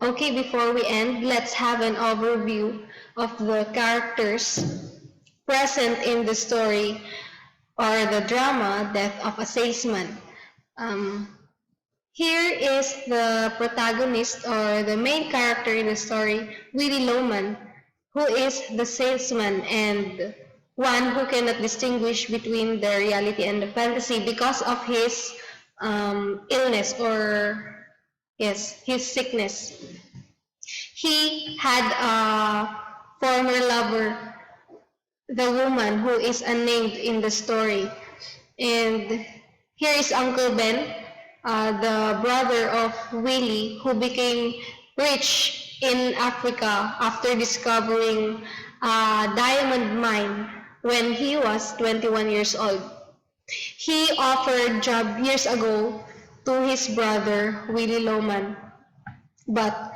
Okay, before we end, let's have an overview of the characters present in the story or the drama Death of a Salesman. Um, Here is the protagonist or the main character in the story, Willy Loman, who is the salesman and one who cannot distinguish between the reality and the fantasy because of his illness or, yes, his sickness. He had a former lover, the woman who is unnamed in the story. And here is Uncle Ben, the brother of Willie, who became rich in Africa after discovering a diamond mine when he was 21 years old. He offered job years ago to his brother, Willie Loman, but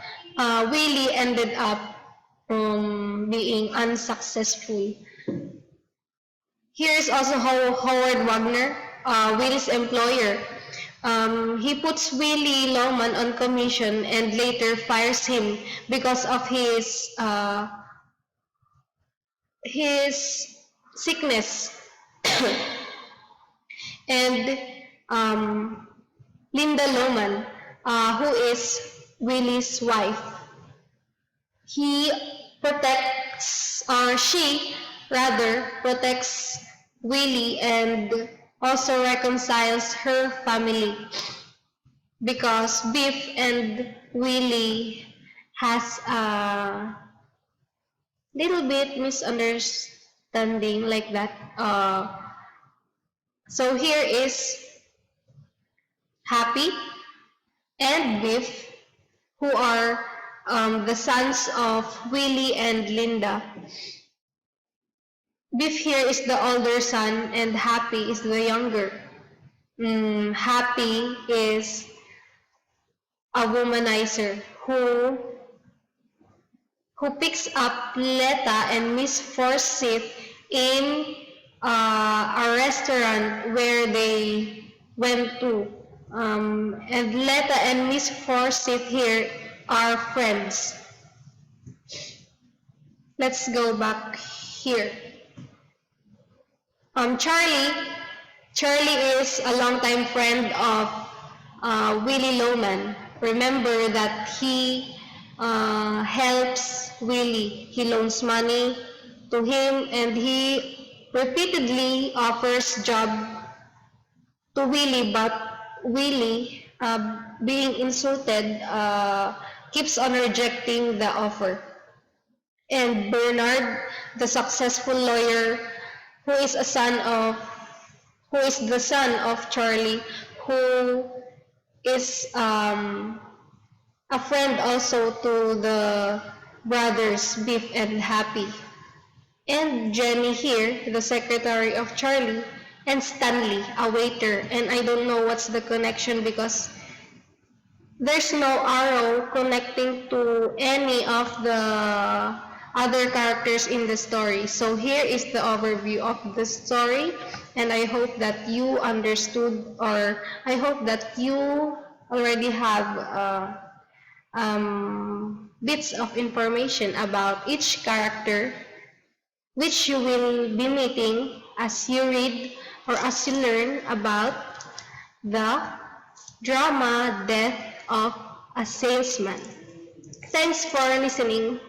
Willie ended up being unsuccessful. Here is also Howard Wagner, Willie's employer. He puts Willie Loman on commission and later fires him because of his sickness. And Linda Loman, who is Willie's wife, he protects, or she rather protects Willie and also reconciles her family because Biff and Willie has a little bit misunderstanding like that. So here is Happy and Biff, who are the sons of Willie and Linda. Biff here is the older son and Happy is the younger. Happy is a womanizer who picks up Letta and Miss Forsyth in a restaurant where they went to. And Letta and Miss Forsyth here are friends. Let's go back here. Charlie is a longtime friend of Willie Loman. Remember that he helps Willie. He loans money to him and he repeatedly offers job to Willie, but Willie, being insulted, keeps on rejecting the offer. And Bernard, the successful lawyer, who is the son of Charlie, who is a friend also to the brothers Biff and Happy. And Jenny here, the secretary of Charlie, and Stanley, a waiter. And I don't know what's the connection because there's no arrow connecting to any of the other characters in the story. So here is the overview of the story, and I hope that you understood, or I hope that you already have bits of information about each character which you will be meeting as you read or as you learn about the drama Death of a Salesman. Thanks for listening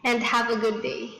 and have a good day.